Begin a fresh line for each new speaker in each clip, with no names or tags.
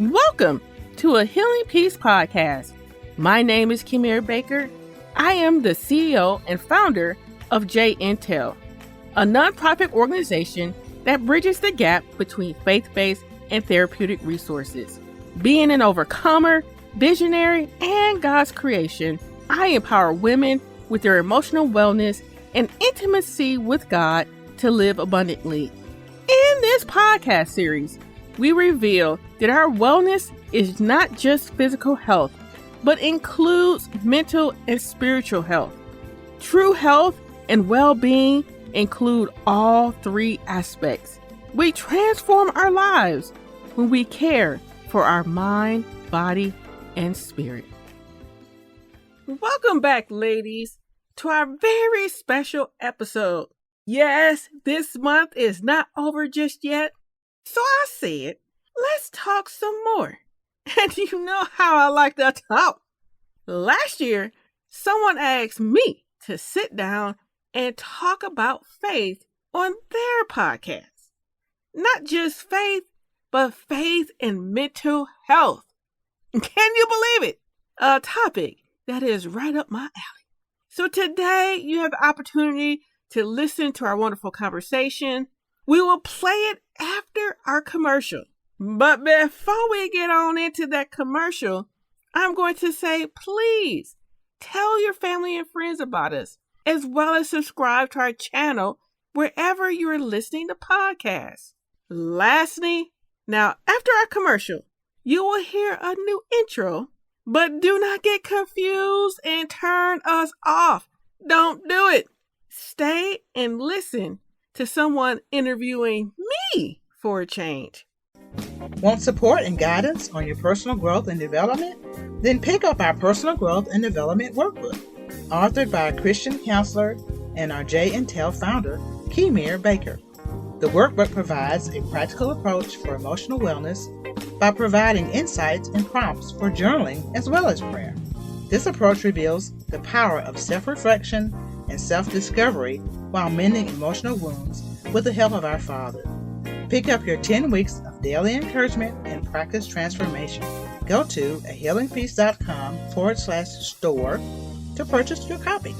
Welcome to a Healing Peace podcast. My name is Kimir Baker. I am the CEO and founder of J Intel, a nonprofit organization that bridges the gap between faith-based and therapeutic resources. Being an overcomer, visionary, and God's creation, I empower women with their emotional wellness and intimacy with God to live abundantly. In this podcast series, we reveal that our wellness is not just physical health, but includes mental and spiritual health. True health and well-being include all three aspects. We transform our lives when we care for our mind, body, and spirit. Welcome back, ladies, to our very special episode. Yes, this month is not over just yet, so I said, let's talk some more. And you know how I like to talk. Last year, someone asked me to sit down and talk about faith on their podcast. Not just faith, but faith and mental health. Can you believe it? A topic that is right up my alley. So today you have the opportunity to listen to our wonderful conversation. We will play it after our commercial. But before we get on into that commercial, I'm going to say, please tell your family and friends about us, as well as subscribe to our channel wherever you're listening to podcasts. Lastly, now after our commercial, you will hear a new intro, but do not get confused and turn us off. Don't do it. Stay and listen to someone interviewing me for a change.
Want support and guidance on your personal growth and development? Then pick up our Personal Growth and Development Workbook, authored by a Christian counselor and our J Intel founder, Kimir Baker. The workbook provides a practical approach for emotional wellness by providing insights and prompts for journaling as well as prayer. This approach reveals the power of self-reflection and self-discovery while mending emotional wounds with the help of our Father. Pick up your 10 weeks of daily encouragement and practice transformation. Go to ahealingpeace.com/store to purchase your copy.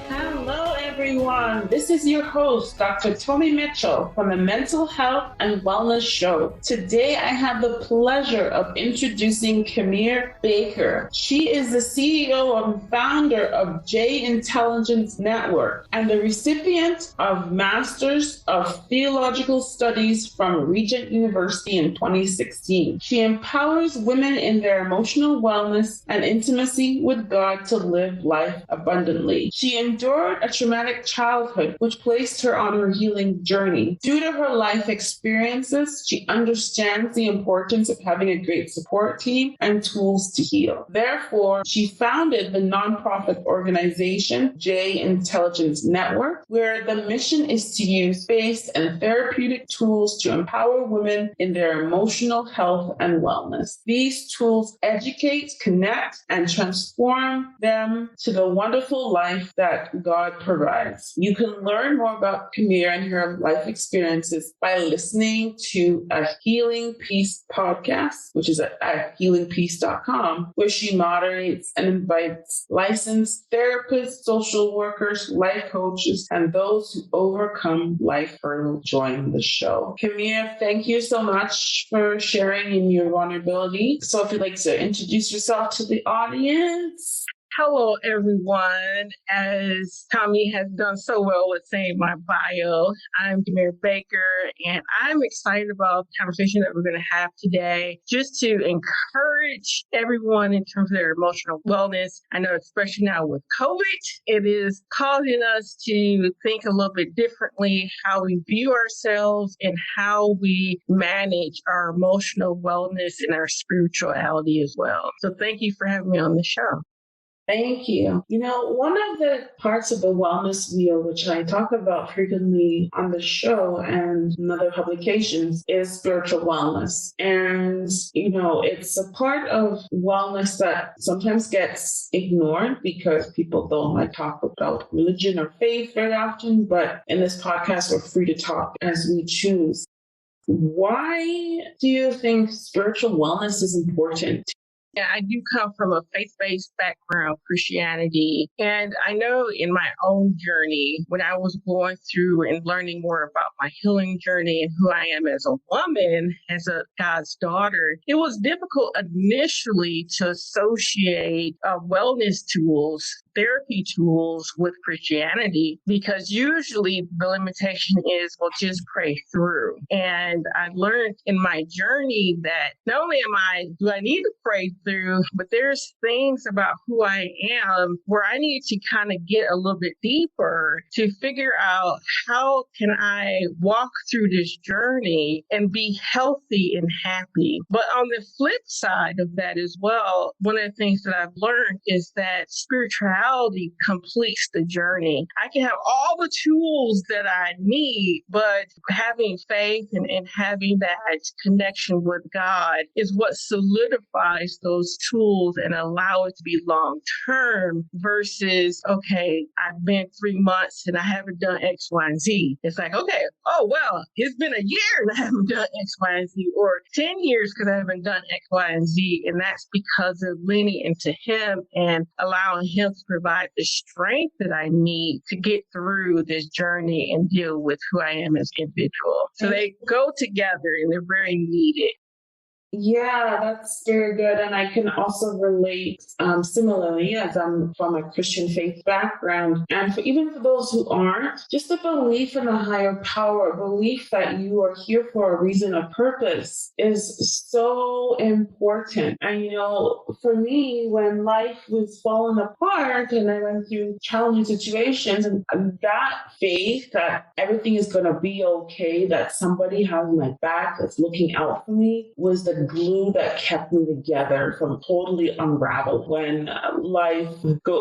Hello, everyone. This is your host, Dr. Tommy Mitchell from the Mental Health and Wellness Show. Today, I have the pleasure of introducing Kimir Baker. She is the CEO and founder of J Intelligence Network and the recipient of Masters of Theological Studies from Regent University in 2016. She empowers women in their emotional wellness and intimacy with God to live life abundantly. She endured a traumatic childhood, which placed her on her healing journey. Due to her life experiences, she understands the importance of having a great support team and tools to heal. Therefore, she founded the nonprofit organization J Intelligence Network, where the mission is to use faith and therapeutic tools to empower women in their emotional health and wellness. These tools educate, connect, and transform them to the wonderful life that God provides. You can learn more about Kimir and her life experiences by listening to a Healing Peace podcast, which is at healingpeace.com, where she moderates and invites licensed therapists, social workers, life coaches, and those who overcome life hurdles join the show. Kimir, thank you so much for sharing in your vulnerability. So if you'd like to introduce yourself to the audience.
Hello, everyone. As Tommy has done so well with saying my bio, I'm Kimir Baker, and I'm excited about the conversation that we're going to have today, just to encourage everyone in terms of their emotional wellness. I know, especially now with COVID, it is causing us to think a little bit differently how we view ourselves and how we manage our emotional wellness and our spirituality as well. So thank you for having me on the show.
Thank you. You know, one of the parts of the wellness wheel, which I talk about frequently on the show and in other publications, is spiritual wellness. And, you know, it's a part of wellness that sometimes gets ignored because people don't like talk about religion or faith very often. But in this podcast, we're free to talk as we choose. Why do you think spiritual wellness is important?
Yeah, I do come from a faith-based background, Christianity. And I know in my own journey, when I was going through and learning more about my healing journey and who I am as a woman, as a God's daughter, it was difficult initially to associate wellness tools, therapy tools with Christianity, because usually the limitation is, well, just pray through. And I learned in my journey that not only do I need to pray through, but there's things about who I am where I need to kind of get a little bit deeper to figure out how can I walk through this journey and be healthy and happy. But on the flip side of that as well, one of the things that I've learned is that spirituality completes the journey. I can have all the tools that I need, but having faith and having that connection with God is what solidifies those tools and allow it to be long term versus, okay, I've been 3 months and I haven't done X, Y, and Z. It's like, okay, oh, well, it's been a year and I haven't done X, Y, and Z, or 10 years because I haven't done X, Y, and Z. And that's because of leaning into Him and allowing Him to provide the strength that I need to get through this journey and deal with who I am as an individual. So they go together and they're very needed.
Yeah, that's very good. And I can also relate similarly, as I'm from a Christian faith background. And even for those who aren't, just a belief in a higher power, a belief that you are here for a reason, a purpose is so important. And, for me, when life was falling apart and I went through challenging situations, and that faith that everything is going to be okay, that somebody has my back, that's looking out for me, was the glue that kept me together from totally unravel when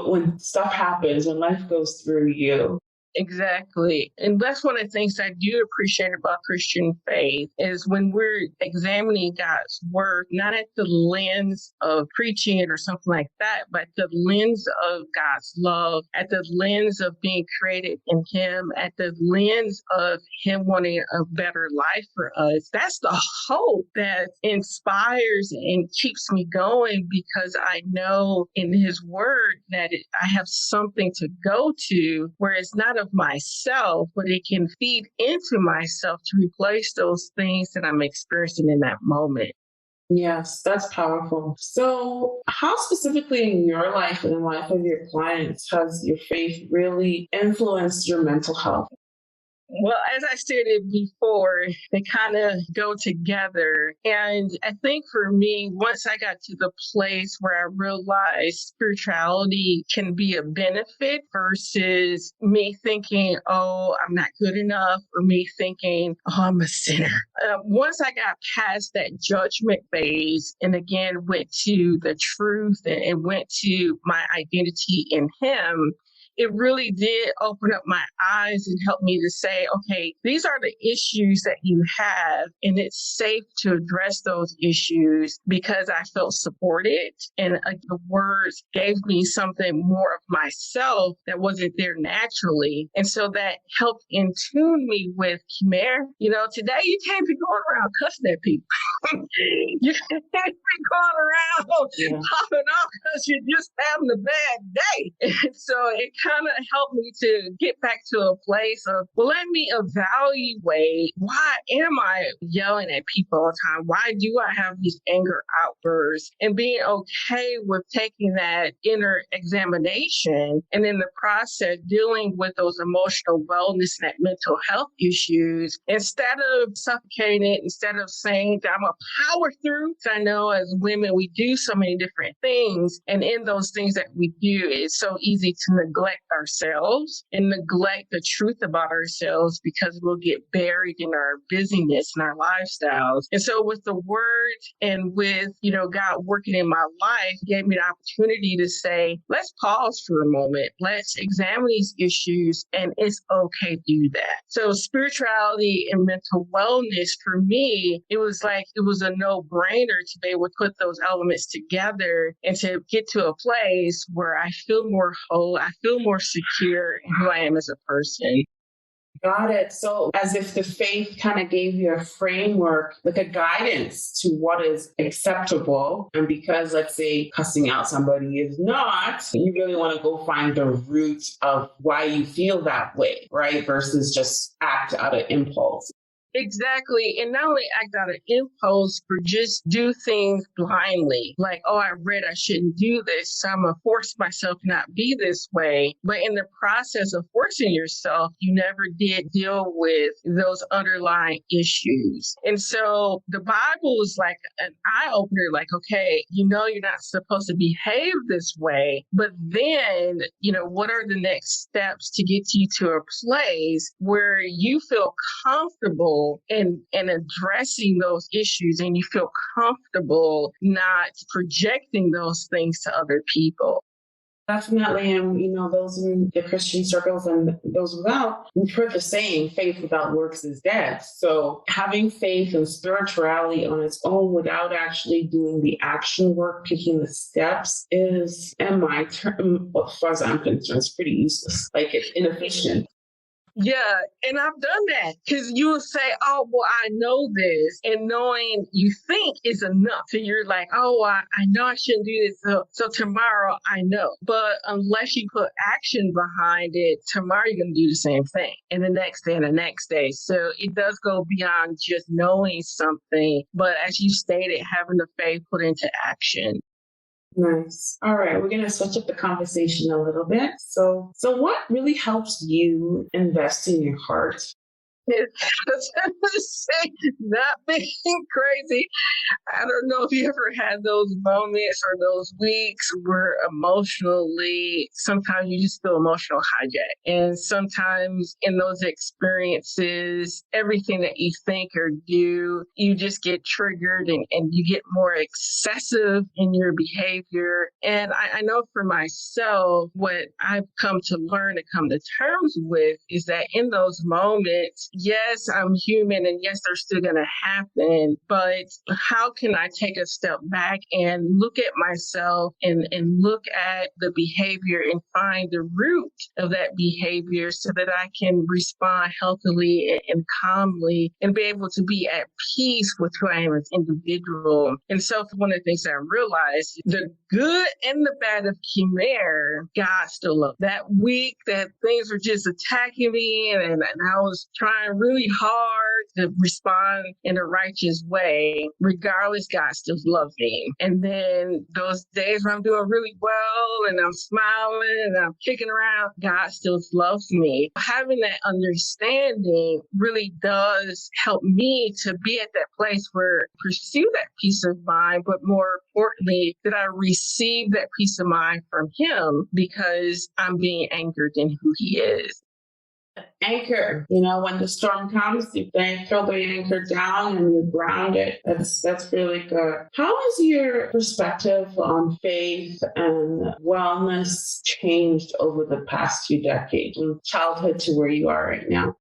when stuff happens, when life goes through you.
Exactly. And that's one of the things I do appreciate about Christian faith is when we're examining God's word, not at the lens of preaching it or something like that, but the lens of God's love, at the lens of being created in Him, at the lens of Him wanting a better life for us. That's the hope that inspires and keeps me going, because I know in His word that I have something to go to where it's not of myself, but it can feed into myself to replace those things that I'm experiencing in that moment.
Yes, that's powerful. So how specifically in your life and in the life of your clients has your faith really influenced your mental health?
Well, as I stated before, they kind of go together. And I think for me, once I got to the place where I realized spirituality can be a benefit versus me thinking, oh, I'm not good enough, or me thinking, oh, I'm a sinner. Once I got past that judgment phase and again went to the truth and went to my identity in Him, it really did open up my eyes and help me to say, okay, these are the issues that you have, and it's safe to address those issues because I felt supported, and the words gave me something more of myself that wasn't there naturally. And so that helped in tune me with Khmer. Today you can't be going around cussing at people. You can't be going around popping off because you're just having a bad day. And so it kind of helped me to get back to a place of, well, let me evaluate, why am I yelling at people all the time? Why do I have these anger outbursts? And being okay with taking that inner examination and in the process dealing with those emotional wellness and that mental health issues, instead of suffocating it, instead of saying that I'm a power through. So I know as women, we do so many different things. And in those things that we do, it's so easy to neglect ourselves and neglect the truth about ourselves because we'll get buried in our busyness and our lifestyles. And so with the word and with, God working in my life, gave me the opportunity to say, let's pause for a moment. Let's examine these issues, and it's okay to do that. So spirituality and mental wellness for me, it was a no-brainer to be able to put those elements together and to get to a place where I feel more whole, I feel more secure in who I am as a person.
Got it. So, as if the faith kind of gave you a framework, like a guidance to what is acceptable. And because, let's say, cussing out somebody is not, you really want to go find the root of why you feel that way, right? Versus just act out of impulse.
Exactly. And not only act out of impulse, but just do things blindly. Like, oh, I read I shouldn't do this, so I'm going to force myself to not be this way. But in the process of forcing yourself, you never did deal with those underlying issues. And so the Bible is like an eye opener, like, okay, you're not supposed to behave this way. But then, what are the next steps to get you to a place where you feel comfortable in addressing those issues, and you feel comfortable not projecting those things to other people?
Definitely. And, those in the Christian circles and those without, we've heard the saying, faith without works is dead. So having faith and spirituality on its own without actually doing the action work, picking the steps is, in my term, as far as I'm concerned, it's pretty useless. Like, it's inefficient.
Yeah, and I've done that because you will say, oh, well, I know this, and knowing you think is enough. So you're like, oh, I know I shouldn't do this. So tomorrow I know. But unless you put action behind it, tomorrow you're going to do the same thing, and the next day and the next day. So it does go beyond just knowing something, but as you stated, having the faith put into action.
Nice. All right, we're going to switch up the conversation a little bit. So what really helps you invest in your heart?
Not being crazy. I don't know if you ever had those moments or those weeks where emotionally, sometimes you just feel emotional hijack. And sometimes in those experiences, everything that you think or do, you just get triggered and you get more excessive in your behavior. And I know for myself, what I've come to learn and come to terms with is that in those moments, yes, I'm human, and yes, they're still going to happen, but how can I take a step back and look at myself and look at the behavior and find the root of that behavior so that I can respond healthily and calmly and be able to be at peace with who I am as an individual. And so one of the things I realized, the good and the bad of Khmer, God still loves. That week that things were just attacking me and I was trying really hard to respond in a righteous way, regardless, God still loves me. And then those days where I'm doing really well and I'm smiling and I'm kicking around, God still loves me. Having that understanding really does help me to be at that place where I pursue that peace of mind, but more importantly, that I receive that peace of mind from Him because I'm being anchored in who He is.
Anchor, when the storm comes, you throw the anchor down and you're grounded. That's really good. How has your perspective on faith and wellness changed over the past few decades, from childhood to where you are right now?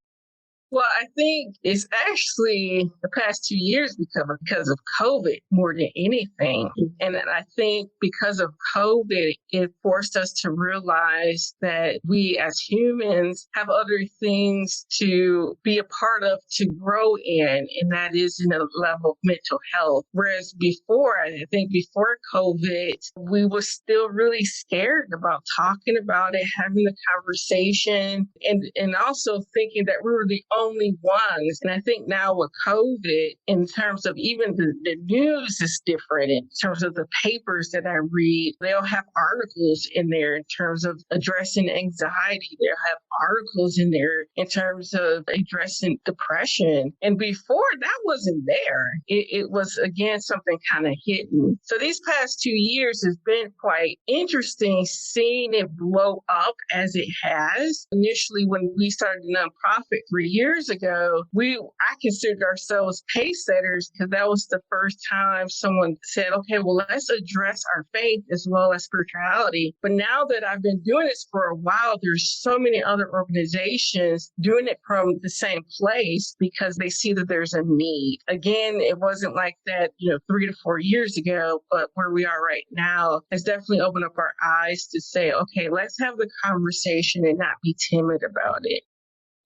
Well, I think it's actually the past 2 years because of COVID more than anything. And I think because of COVID, it forced us to realize that we as humans have other things to be a part of, to grow in, and that is in a level of mental health. Whereas before, I think before COVID, we were still really scared about talking about it, having the conversation, and also thinking that we were the only ones. And I think now with COVID, in terms of even the news is different in terms of the papers that I read. They'll have articles in there in terms of addressing anxiety. They'll have articles in there in terms of addressing depression. And before, that wasn't there. It was, again, something kind of hidden. So these past 2 years has been quite interesting seeing it blow up as it has. Initially, when we started the nonprofit 3 years ago, I considered ourselves pace setters because that was the first time someone said, okay, well, let's address our faith as well as spirituality. But now that I've been doing this for a while, there's so many other organizations doing it from the same place because they see that there's a need. Again, it wasn't like that, 3 to 4 years ago, but where we are right now has definitely opened up our eyes to say, okay, let's have the conversation and not be timid about it.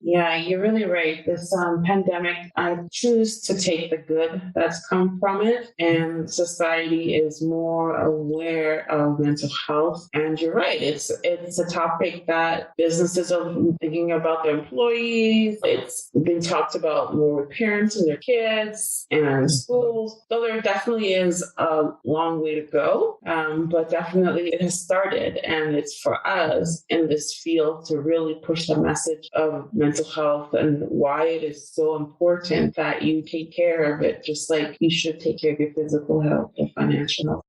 Yeah, you're really right. This pandemic, I choose to take the good that's come from it, and society is more aware of mental health. And you're right; it's a topic that businesses are thinking about their employees. It's been talked about more with parents and their kids and schools. So there definitely is a long way to go, but definitely it has started, and it's for us in this field to really push the message of mental health and why it is so important that you take care of it, just like you should take care of your physical health and financial health.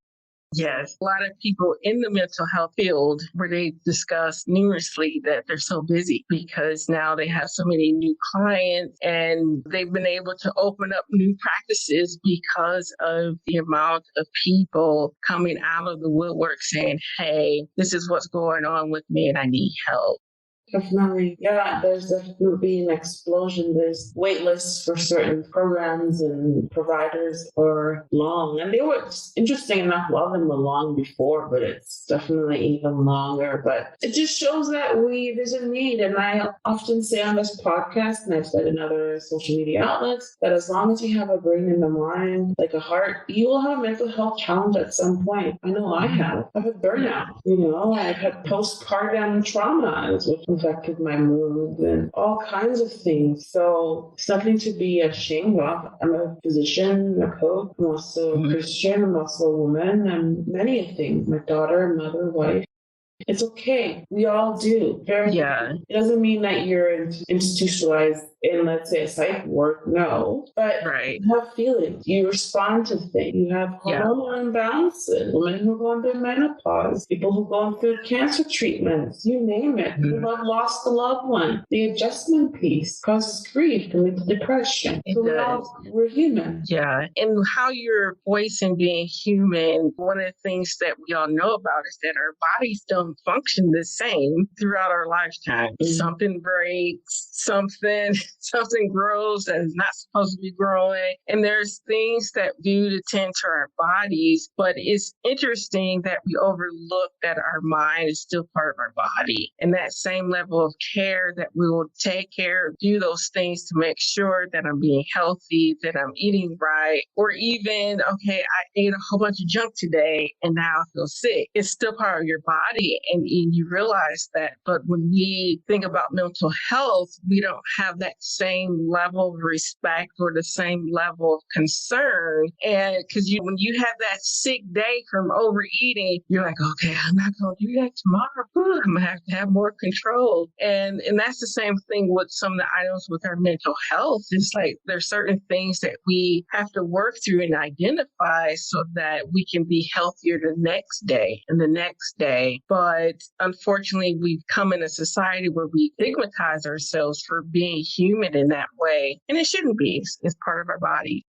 Yes, a lot of people in the mental health field where they discuss numerously that they're so busy because now they have so many new clients and they've been able to open up new practices because of the amount of people coming out of the woodwork saying, hey, this is what's going on with me and I need help.
Definitely. Yeah, there's definitely an explosion. There's wait lists for certain programs and providers are long. And they were interesting enough, a lot of them were long before, but it's definitely even longer. But it just shows that there's a need. And I often say on this podcast, and I've said in other social media outlets, that as long as you have a brain and a mind, like a heart, you will have a mental health challenge at some point. I know I have. I've had burnout, I've had postpartum trauma, which affected my mood and all kinds of things. So it's nothing to be ashamed of. I'm a physician, a coach, I'm also a Christian, I'm also a woman, and many things. My daughter, mother, wife. It's okay. We all do. It doesn't mean that you're institutionalized in, let's say, a psych ward. No. But you have feelings. You respond to things. You have hormonal imbalances. Women who go through menopause. People who go through cancer treatments. You name it. People who have lost a loved one. The adjustment piece causes grief and leads to depression. We're human.
Yeah. And how you're voicing being human, one of the things that we all know about is that our bodies don't function the same throughout our lifetime. Something breaks, something grows that is not supposed to be growing. And there's things that do to tend to our bodies, but it's interesting that we overlook that our mind is still part of our body. And that same level of care that we will take care, do those things to make sure that I'm being healthy, that I'm eating right, or even, okay, I ate a whole bunch of junk today and now I feel sick. It's still part of your body. And you realize that. But when we think about mental health, we don't have that same level of respect or the same level of concern. And because when you have that sick day from overeating, you're like, okay, I'm not going to do that tomorrow. I'm going to have more control. And that's the same thing with some of the items with our mental health. It's like there's certain things that we have to work through and identify so that we can be healthier the next day and the next day. But unfortunately, we've come in a society where we stigmatize ourselves for being human in that way. And it shouldn't be. It's part of our body.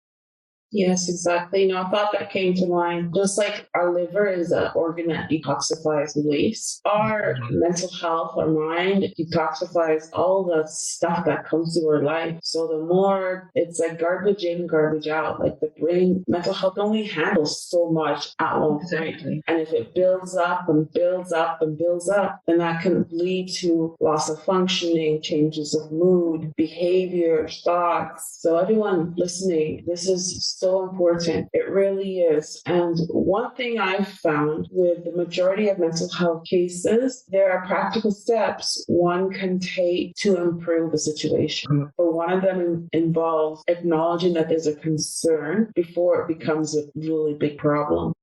Yes, exactly. A thought that came to mind, just like our liver is an organ that detoxifies waste, our mental health, our mind detoxifies all the stuff that comes through our life. So the more it's like garbage in, garbage out, like the brain, mental health only handles so much at one point. And if it builds up and builds up and builds up, then that can lead to loss of functioning, changes of mood, behavior, thoughts. So everyone listening, this is so important. It really is. And one thing I've found with the majority of mental health cases, there are practical steps one can take to improve the situation. But one of them involves acknowledging that there's a concern before it becomes a really big problem.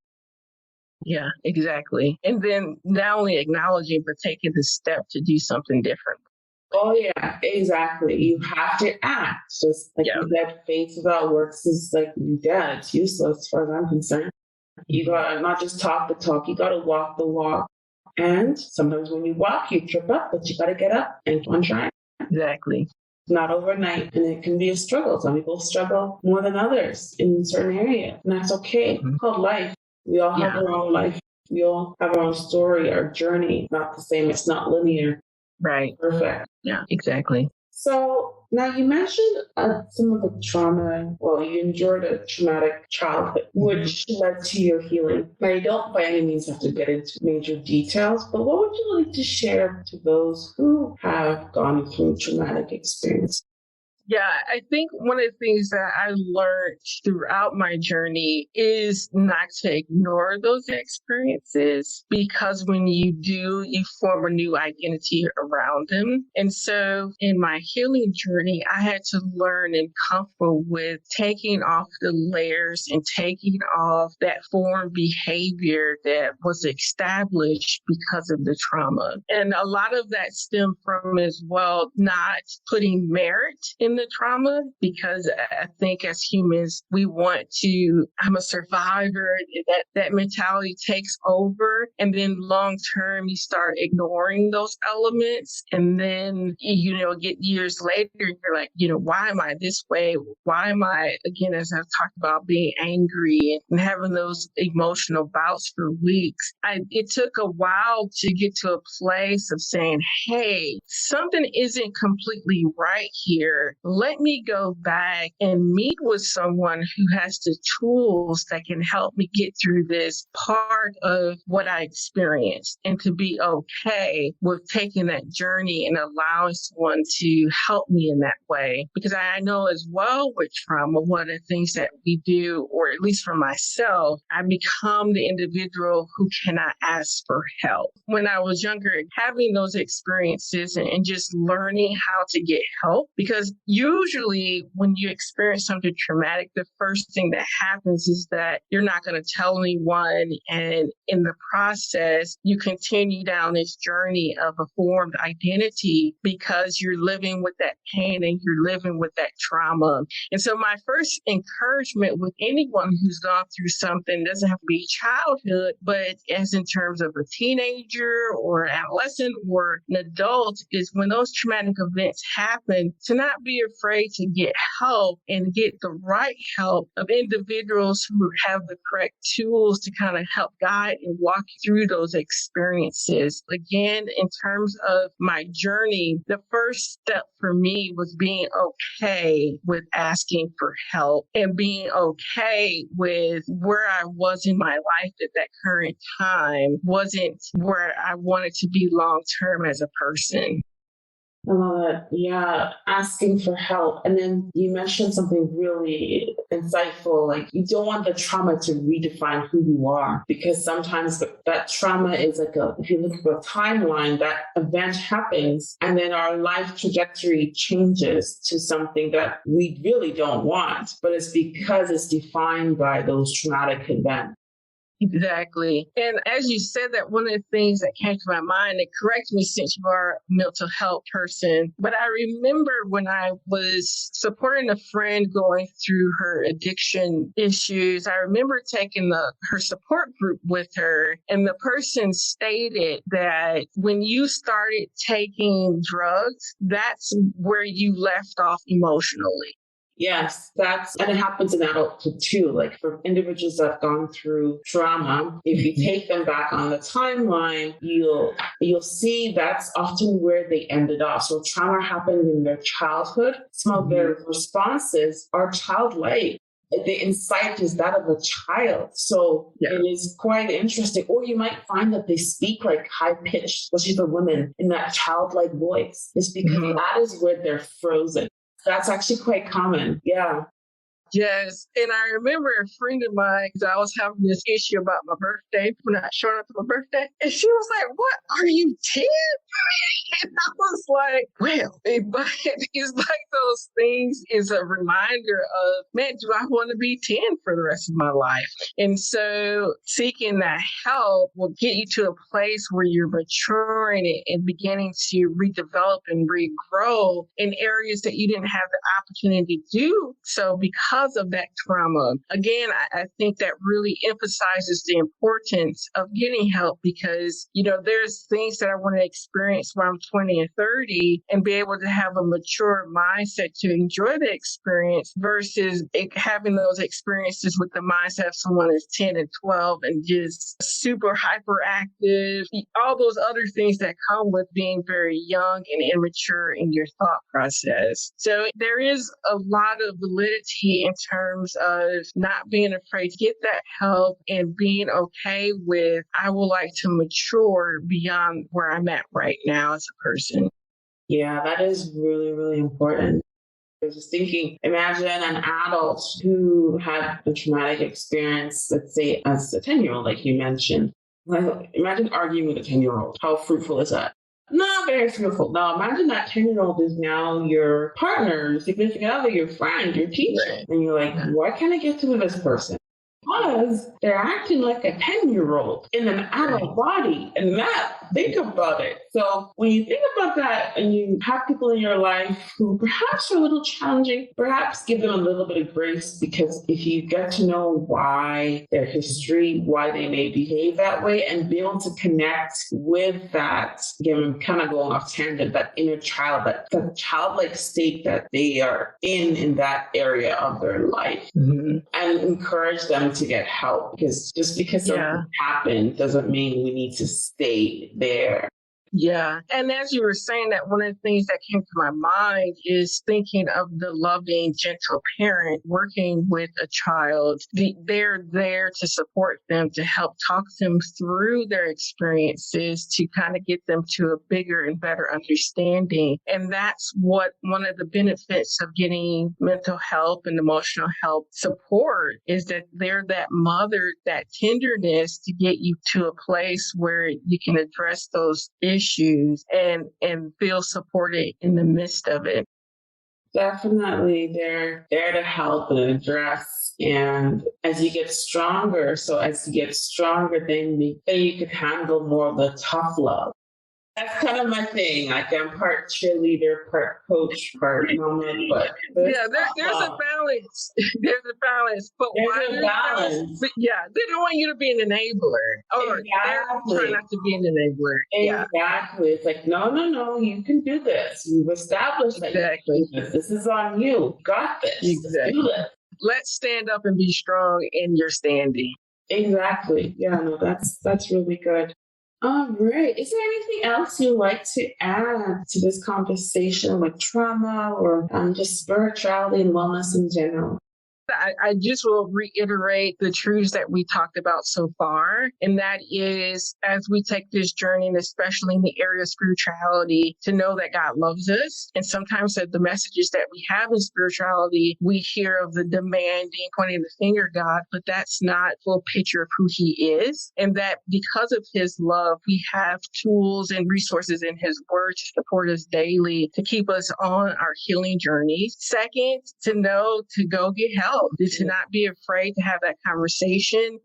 Yeah, exactly. And then not only acknowledging, but taking the step to do something different.
Oh, yeah, exactly. You have to act. Just like you said, faith without works is like dead. It's useless as far as I'm concerned. You got to not just talk the talk, you got to walk the walk. And sometimes when you walk, you trip up, but you got to get up and keep on trying.
Exactly.
Not overnight, and it can be a struggle. Some people struggle more than others in certain areas, and that's okay. It's called life. We all have our own life. We all have our own story, our journey. Not the same. It's not linear.
Right.
Perfect.
Yeah, exactly.
So now you mentioned some of the trauma, well, you endured a traumatic childhood, which led to your healing. Now, you don't by any means have to get into major details, but what would you like to share to those who have gone through traumatic experience?
Yeah, I think one of the things that I learned throughout my journey is not to ignore those experiences, because when you do, you form a new identity around them. And so in my healing journey, I had to learn and comfortable with taking off the layers and taking off that formed behavior that was established because of the trauma. And a lot of that stemmed from as well not putting merit in the trauma, because I think as humans, we want to, I'm a survivor, that mentality takes over. And then long term, you start ignoring those elements. And then, get years later, you're like, why am I this way? Why am I, again, as I've talked about, being angry and having those emotional bouts for weeks? It took a while to get to a place of saying, hey, something isn't completely right here. Let me go back and meet with someone who has the tools that can help me get through this part of what I experienced, and to be okay with taking that journey and allowing someone to help me in that way. Because I know as well with trauma, one of the things that we do, or at least for myself, I become the individual who cannot ask for help. When I was younger, having those experiences and just learning how to get help, because usually when you experience something traumatic, the first thing that happens is that you're not going to tell anyone. And in the process, you continue down this journey of a formed identity because you're living with that pain and you're living with that trauma. And so my first encouragement with anyone who's gone through something, doesn't have to be childhood, but as in terms of a teenager or adolescent or an adult, is when those traumatic events happen, to not be afraid to get help and get the right help of individuals who have the correct tools to kind of help guide and walk you through those experiences. Again, in terms of my journey, the first step for me was being okay with asking for help and being okay with where I was in my life at that current time wasn't where I wanted to be long term as a person.
I love it. Yeah, asking for help. And then you mentioned something really insightful, like you don't want the trauma to redefine who you are, because sometimes that trauma is like if you look at a timeline, that event happens and then our life trajectory changes to something that we really don't want, but it's because it's defined by those traumatic events.
Exactly. And as you said that, one of the things that came to my mind, and correct me since you are a mental health person, but I remember when I was supporting a friend going through her addiction issues, I remember taking her support group with her, and the person stated that when you started taking drugs, that's where you left off emotionally.
Yes, and it happens in adulthood too. Like for individuals that have gone through trauma, if you take them back on the timeline, you'll see that's often where they ended off. So trauma happened in their childhood. Some of their responses are childlike. The insight is that of a child. So It is quite interesting. Or you might find that they speak like high pitched, especially for women, in that childlike voice. It's because that is where they're frozen. That's actually quite common. Yeah.
Yes. And I remember a friend of mine, because I was having this issue about my birthday, when I showed up for my birthday, and she was like, "What? Are you 10?" And I was like, well, but it's like those things is a reminder of, man, do I want to be 10 for the rest of my life? And so seeking that help will get you to a place where you're maturing and beginning to redevelop and regrow in areas that you didn't have the opportunity to do so because because of that trauma. Again, I think that really emphasizes the importance of getting help because, there's things that I want to experience when I'm 20 and 30 and be able to have a mature mindset to enjoy the experience versus having those experiences with the mindset of someone that's 10 and 12 and just super hyperactive, all those other things that come with being very young and immature in your thought process. So there is a lot of validity in terms of not being afraid to get that help and being okay with, I would like to mature beyond where I'm at right now as a person.
Yeah, that is really, really important. I was just thinking, imagine an adult who had a traumatic experience, let's say as a 10-year-old, like you mentioned. Like, imagine arguing with a 10-year-old. How fruitful is that? Not very fruitful. Now, imagine that 10-year-old is now your partner, your significant other, your friend, your teacher. Right. And you're like, why can't I get to know this person? Because they're acting like a 10-year-old in an adult body. And think about it. So when you think about that and you have people in your life who perhaps are a little challenging, perhaps give them a little bit of grace, because if you get to know why their history, why they may behave that way, and be able to connect with that, again, kind of going off tangent, that inner child, that childlike state that they are in that area of their life, and encourage them to get help, because just because something happened doesn't mean we need to stay there.
Yeah. And as you were saying that, one of the things that came to my mind is thinking of the loving, gentle parent working with a child. They're there to support them, to help talk them through their experiences, to kind of get them to a bigger and better understanding. And that's what one of the benefits of getting mental health and emotional health support is, that they're that mother, that tenderness to get you to a place where you can address those issues and feel supported in the midst of it.
Definitely, they're there to help and address. And as you get stronger, then you can handle more of the tough love. That's kind of my thing. Like, I'm part cheerleader, part coach, part mama, but
there's a balance. There's a balance. But
there's a balance.
But they don't want you to be an enabler. Or they're trying not to be an enabler.
Exactly. It's like, no, you can do this. You've established that you can do this. This is on you. You got this.
Exactly.
Let's do this.
Let's stand up and be strong in your standing.
Exactly. Yeah, no, that's really good. All right. Is there anything else you'd like to add to this conversation, like trauma or just spirituality and wellness in general?
I just will reiterate the truths that we talked about so far. And that is, as we take this journey, and especially in the area of spirituality, to know that God loves us. And sometimes the messages that we have in spirituality, we hear of the demanding, pointing the finger God, but that's not a full picture of who he is. And that because of his love, we have tools and resources in his word to support us daily, to keep us on our healing journeys. Second, to know to go get help. To not be afraid to have that conversation.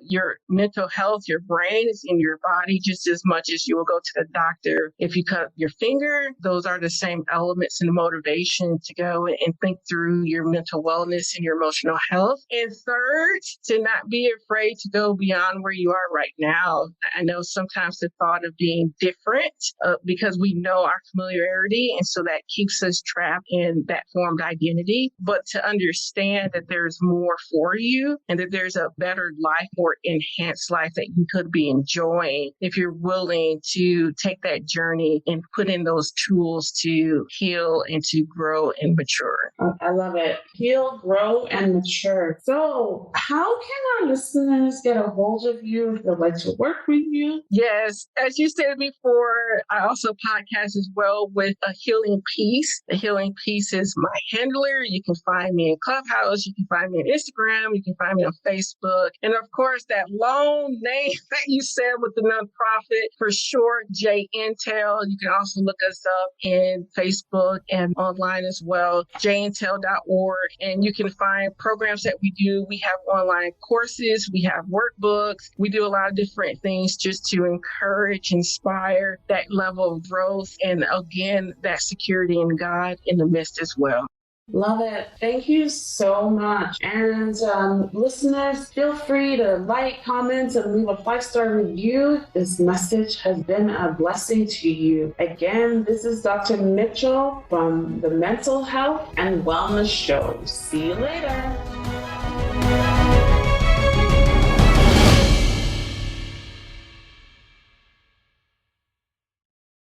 Your mental health, your brain is in your body just as much as you will go to the doctor. If you cut your finger, those are the same elements and motivation to go and think through your mental wellness and your emotional health. And third, to not be afraid to go beyond where you are right now. I know sometimes the thought of being different because we know our familiarity, and so that keeps us trapped in that formed identity. But to understand that there's more for you and that there's a better life, more enhanced life that you could be enjoying if you're willing to take that journey and put in those tools to heal and to grow and mature.
I love it. Heal, grow, and mature. So how can our listeners get a hold of you if they'd like to work with you?
Yes. As you said before, I also podcast as well with A Healing Peace. The Healing Peace is my handler. You can find me in Clubhouse. You can find me on Instagram. You can find me on Facebook. And of course, that long name that you said with the nonprofit, for short, JNTEL. You can also look us up in Facebook and online as well, jntel.org. And you can find programs that we do. We have online courses. We have workbooks. We do a lot of different things just to encourage, inspire that level of growth. And again, that security in God in the midst as well.
Love it. Thank you so much. And listeners, feel free to like, comment, and leave a 5-star review. This message has been a blessing to you. Again, this is Dr. Mitchell from the Mental Health and Wellness Show. See you later.